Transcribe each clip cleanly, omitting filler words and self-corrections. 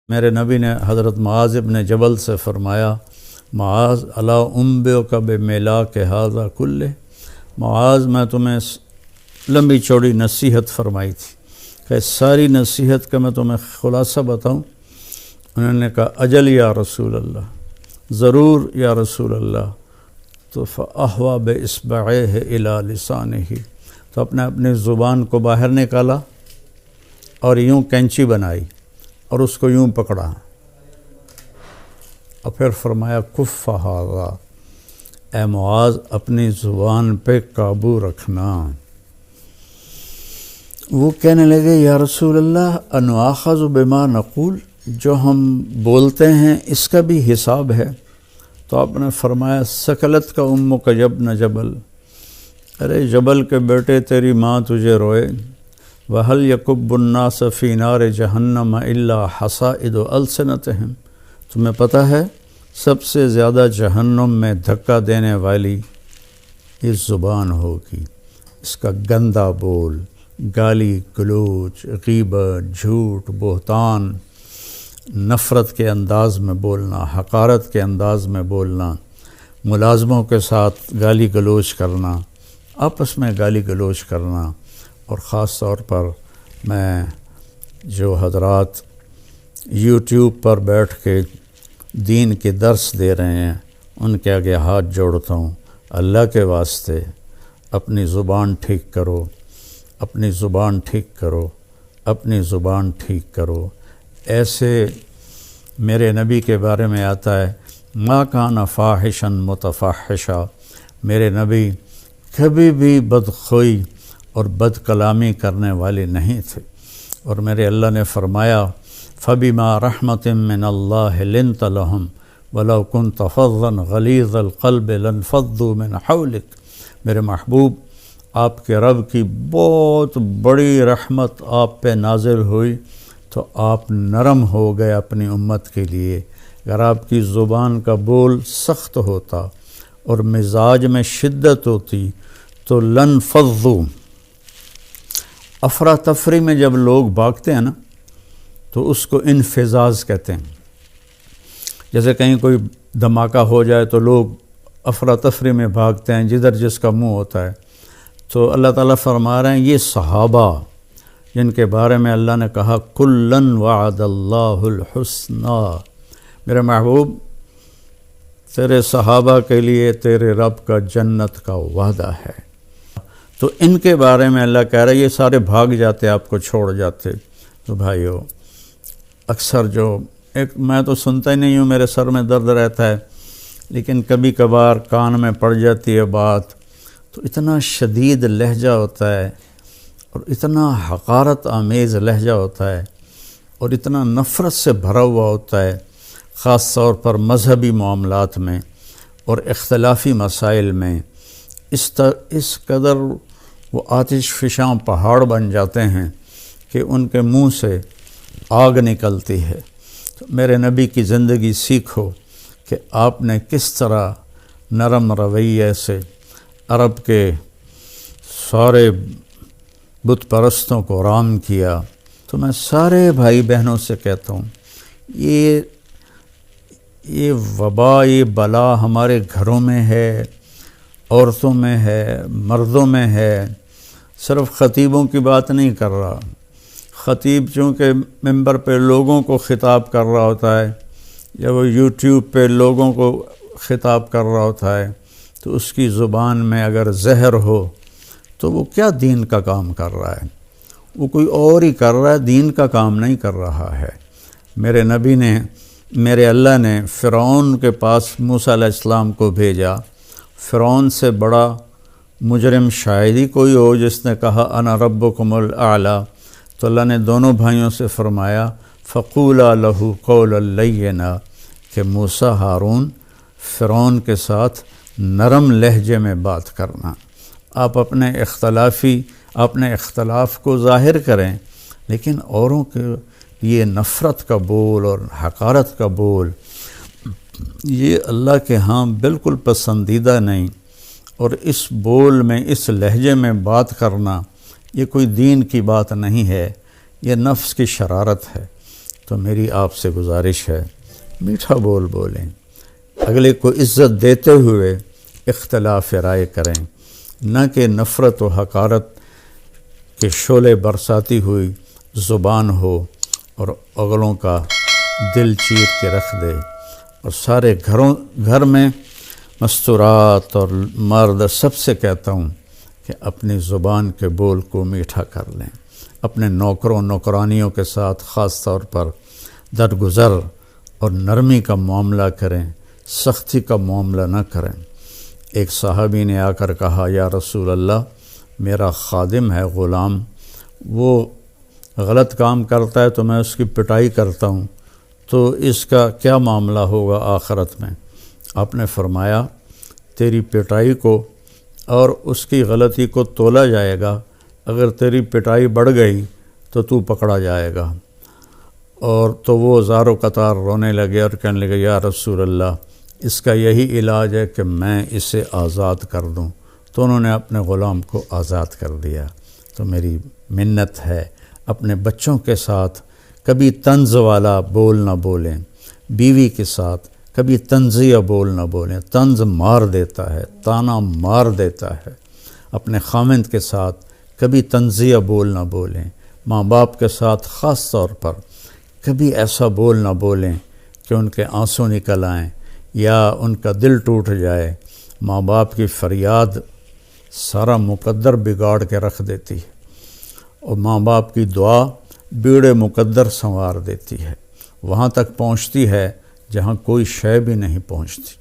میرے نبی نے حضرت معاذ ابن جبل سے فرمایا، معاذ الا انبئک بملاک ھذا کلہ، معاذ میں تمہیں لمبی چوڑی نصیحت فرمائی تھی کہ ساری نصیحت کا میں تمہیں خلاصہ بتاؤں؟ انہوں نے کہا اجل یا رسول اللہ، ضرور یا رسول اللہ۔ تو فاحوی باصبعیہ الی لسانہ، تو اپنی زبان کو باہر نکالا اور یوں کینچی بنائی اور اس کو یوں پکڑا اور پھر فرمایا کف ھذا، اے معاذ اپنی زبان پہ قابو رکھنا۔ وہ کہنے لگے یا رسول اللہ انؤاخذ بما نقول، جو ہم بولتے ہیں اس کا بھی حساب ہے؟ تو آپ نے فرمایا سکلت کا امک یبن جبل، ارے جبل کے بیٹے تیری ماں تجھے روئے۔ وَهَلْ يَكُبُّ النَّاسَ فِي نَارِ جَهَنَّمَ إِلَّا حَصَائِدُ أَلْسِنَتِهِمْ، تمہیں پتہ ہے سب سے زیادہ جہنم میں دھکا دینے والی یہ زبان ہوگی، اس کا گندا بول، گالی گلوچ، غیبت، جھوٹ، بہتان، نفرت کے انداز میں بولنا، حقارت کے انداز میں بولنا، ملازموں کے ساتھ گالی گلوچ کرنا، آپس میں گالی گلوچ کرنا، اور خاص طور پر میں جو حضرات یوٹیوب پر بیٹھ کے دین کے درس دے رہے ہیں ان کے آگے ہاتھ جوڑتا ہوں، اللہ کے واسطے اپنی زبان ٹھیک کرو، اپنی زبان ٹھیک کرو، اپنی زبان ٹھیک کرو۔ ایسے میرے نبی کے بارے میں آتا ہے ما کان فاحشا متفحشا، میرے نبی کبھی بھی بدخوئی اور بد کلامی کرنے والے نہیں تھے، اور میرے اللہ نے فرمایا فَبِمَا رَحْمَةٍ مِّنَ اللَّهِ لِنْتَ لَهُمْ وَلَوْ كُنْتَ فَظًّا غَلِيظَ الْقَلْبِ لَانفَضُّوا مِنْ حَوْلِكَ، میرے محبوب آپ کے رب کی بہت بڑی رحمت آپ پہ نازل ہوئی تو آپ نرم ہو گئے اپنی امت کے لیے۔ اگر آپ کی زبان کا بول سخت ہوتا اور مزاج میں شدت ہوتی تو لانفضوا، افراتفری میں جب لوگ بھاگتے ہیں نا تو اس کو انفزاز کہتے ہیں، جیسے کہیں کوئی دھماکہ ہو جائے تو لوگ افراتفری میں بھاگتے ہیں جدھر جس کا منہ ہوتا ہے۔ تو اللہ تعالیٰ فرما رہے ہیں یہ صحابہ جن کے بارے میں اللہ نے کہا کُلًّا وعد اللہ الحسنی، میرے محبوب تیرے صحابہ کے لیے تیرے رب کا جنت کا وعدہ ہے۔ تو ان کے بارے میں اللہ کہہ رہا ہے یہ سارے بھاگ جاتے آپ کو چھوڑ جاتے۔ تو بھائیو اکثر جو میں تو سنتا ہی نہیں ہوں، میرے سر میں درد رہتا ہے، لیکن کبھی کبھار کان میں پڑ جاتی ہے بات تو اتنا شدید لہجہ ہوتا ہے اور اتنا حقارت آمیز لہجہ ہوتا ہے اور اتنا نفرت سے بھرا ہوا ہوتا ہے، خاص طور پر مذہبی معاملات میں اور اختلافی مسائل میں اس قدر وہ آتش فشاں پہاڑ بن جاتے ہیں کہ ان کے منہ سے آگ نکلتی ہے۔ تو میرے نبی کی زندگی سیکھو کہ آپ نے کس طرح نرم رویے سے عرب کے سارے بت پرستوں کو رام کیا۔ تو میں سارے بھائی بہنوں سے کہتا ہوں یہ وبا، یہ بلا ہمارے گھروں میں ہے، عورتوں میں ہے، مردوں میں ہے۔ صرف خطیبوں کی بات نہیں کر رہا، خطیب چونکہ ممبر پہ لوگوں کو خطاب کر رہا ہوتا ہے یا وہ یوٹیوب پہ لوگوں کو خطاب کر رہا ہوتا ہے تو اس کی زبان میں اگر زہر ہو تو وہ کیا دین کا کام کر رہا ہے؟ وہ کوئی اور ہی کر رہا ہے، دین کا کام نہیں کر رہا ہے۔ میرے نبی نے، میرے اللہ نے فرعون کے پاس موسیٰ علیہ السلام کو بھیجا۔ فرعون سے بڑا مجرم شاید ہی کوئی ہو جس نے کہا انا ربکم الاعلیٰ، تو اللہ نے دونوں بھائیوں سے فرمایا فقولا لہ قولا لینا، کہ موسیٰ ہارون فرعون کے ساتھ نرم لہجے میں بات کرنا۔ آپ اپنے اختلاف کو ظاہر کریں، لیکن اوروں کے یہ نفرت کا بول اور حقارت کا بول یہ اللہ کے ہاں بالکل پسندیدہ نہیں، اور اس بول میں، اس لہجے میں بات کرنا یہ کوئی دین کی بات نہیں ہے، یہ نفس کی شرارت ہے۔ تو میری آپ سے گزارش ہے میٹھا بول بولیں، اگلے کو عزت دیتے ہوئے اختلاف رائے کریں، نہ کہ نفرت و حقارت کے شعلے برساتی ہوئی زبان ہو اور اگلوں کا دل چیر کے رکھ دے۔ اور سارے گھر میں مستورات اور مرد سب سے کہتا ہوں کہ اپنی زبان کے بول کو میٹھا کر لیں، اپنے نوکروں نوکرانیوں کے ساتھ خاص طور پر درگزر اور نرمی کا معاملہ کریں، سختی کا معاملہ نہ کریں۔ ایک صحابی نے آ کر کہا، یا رسول اللہ، میرا خادم ہے، غلام، وہ غلط کام کرتا ہے تو میں اس کی پٹائی کرتا ہوں، تو اس کا کیا معاملہ ہوگا آخرت میں؟ آپ نے فرمایا، تیری پٹائی کو اور اس کی غلطی کو تولا جائے گا، اگر تیری پٹائی بڑھ گئی تو تو پکڑا جائے گا۔ اور تو وہ زار و قطار رونے لگے اور کہنے لگے، یا رسول اللہ، اس کا یہی علاج ہے کہ میں اسے آزاد کر دوں۔ تو انہوں نے اپنے غلام کو آزاد کر دیا۔ تو میری منت ہے، اپنے بچوں کے ساتھ کبھی طنز والا بول نہ بولیں، بیوی کے ساتھ کبھی طنزیہ بول نہ بولیں، طنز مار دیتا ہے، طعنہ مار دیتا ہے۔ اپنے خامند کے ساتھ کبھی طنزیہ بول نہ بولیں، ماں باپ کے ساتھ خاص طور پر کبھی ایسا بول نہ بولیں کہ ان کے آنسو نکل آئیں یا ان کا دل ٹوٹ جائے۔ ماں باپ کی فریاد سارا مقدر بگاڑ کے رکھ دیتی ہے، اور ماں باپ کی دعا بیڑے مقدر سنوار دیتی ہے، وہاں تک پہنچتی ہے جہاں کوئی شے بھی نہیں پہنچتی۔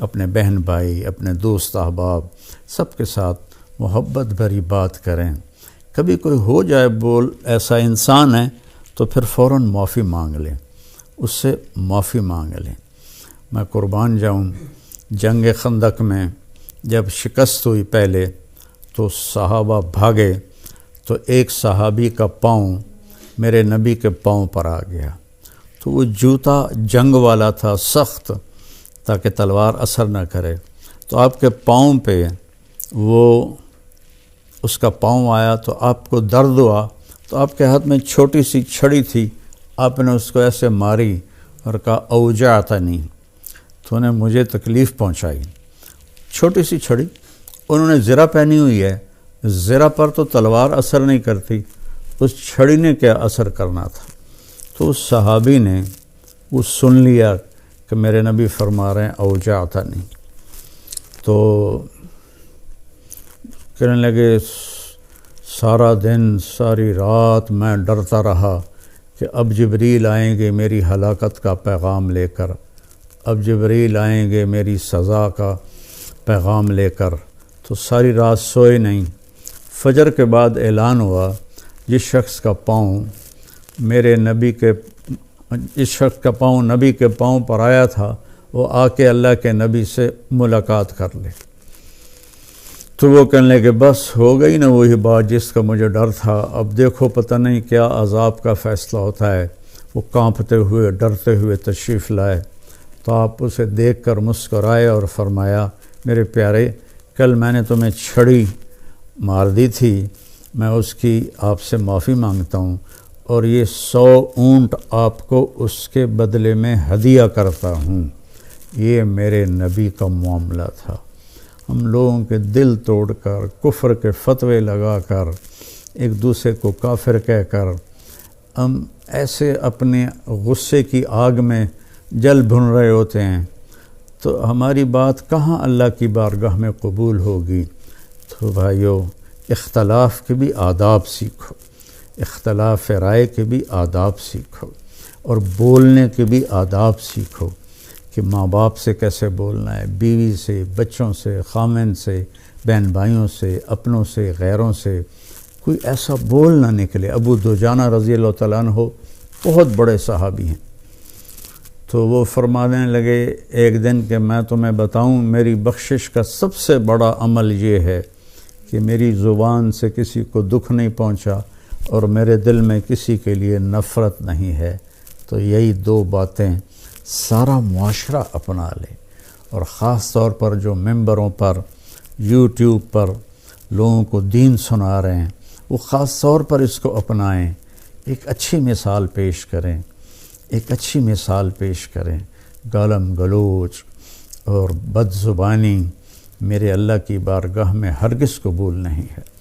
اپنے بہن بھائی، اپنے دوست احباب سب کے ساتھ محبت بھری بات کریں۔ کبھی کوئی ہو جائے بول ایسا انسان ہے تو پھر فوراً معافی مانگ لیں، اس سے معافی مانگ لیں۔ میں قربان جاؤں، جنگ خندق میں جب شکست ہوئی پہلے تو صحابہ بھاگے، تو ایک صحابی کا پاؤں میرے نبی کے پاؤں پر آ گیا، تو وہ جوتا جنگ والا تھا، سخت، تاکہ تلوار اثر نہ کرے، تو آپ کے پاؤں پہ وہ اس کا پاؤں آیا تو آپ کو درد ہوا، تو آپ کے ہاتھ میں چھوٹی سی چھڑی تھی، آپ نے اس کو ایسے ماری اور کہا اوجعتنی، تو انہیں مجھے تکلیف پہنچائی۔ چھوٹی سی چھڑی، انہوں نے زرہ پہنی ہوئی ہے، زرہ پر تو تلوار اثر نہیں کرتی، اس چھڑی نے کیا اثر کرنا تھا۔ تو اس صحابی نے وہ سن لیا کہ میرے نبی فرما رہے ہیں اوجعتنی، تو کہنے لگے سارا دن ساری رات میں ڈرتا رہا کہ اب جبریل آئیں گے میری ہلاکت کا پیغام لے کر، اب جبریل آئیں گے میری سزا کا پیغام لے کر، تو ساری رات سوئے نہیں۔ فجر کے بعد اعلان ہوا، جس شخص کا پاؤں نبی کے پاؤں پر آیا تھا وہ آ کے اللہ کے نبی سے ملاقات کر لے۔ تو وہ کہنے لگے بس ہو گئی نا وہی بات جس کا مجھے ڈر تھا، اب دیکھو پتہ نہیں کیا عذاب کا فیصلہ ہوتا ہے۔ وہ کانپتے ہوئے ڈرتے ہوئے تشریف لائے، تو آپ اسے دیکھ کر مسکرائے اور فرمایا، میرے پیارے، کل میں نے تمہیں چھڑی مار دی تھی، میں اس کی آپ سے معافی مانگتا ہوں، اور یہ 100 اونٹ آپ کو اس کے بدلے میں ہدیہ کرتا ہوں۔ یہ میرے نبی کا معاملہ تھا۔ ہم لوگوں کے دل توڑ کر، کفر کے فتوے لگا کر، ایک دوسرے کو کافر کہہ کر، ہم ایسے اپنے غصے کی آگ میں جل بھن رہے ہوتے ہیں، تو ہماری بات کہاں اللہ کی بارگاہ میں قبول ہوگی۔ تو بھائیو، اختلاف کے بھی آداب سیکھو، اختلاف رائے کے بھی آداب سیکھو، اور بولنے کے بھی آداب سیکھو کہ ماں باپ سے کیسے بولنا ہے، بیوی سے، بچوں سے، خامند سے، بہن بھائیوں سے، اپنوں سے، غیروں سے، کوئی ایسا بول نہ نکلے۔ ابو دجانہ رضی اللہ تعالیٰ عنہ بہت بڑے صحابی ہیں، تو وہ فرمانے لگے ایک دن کہ میں تمہیں بتاؤں، میری بخشش کا سب سے بڑا عمل یہ ہے کہ میری زبان سے کسی کو دکھ نہیں پہنچا اور میرے دل میں کسی کے لیے نفرت نہیں ہے۔ تو یہی 2 باتیں سارا معاشرہ اپنا لے، اور خاص طور پر جو ممبروں پر، یوٹیوب پر لوگوں کو دین سنا رہے ہیں، وہ خاص طور پر اس کو اپنائیں، ایک اچھی مثال پیش کریں۔ ایک اچھی مثال پیش کریں. گالم گلوچ اور بد زبانی میرے اللہ کی بارگاہ میں ہرگز قبول نہیں ہے.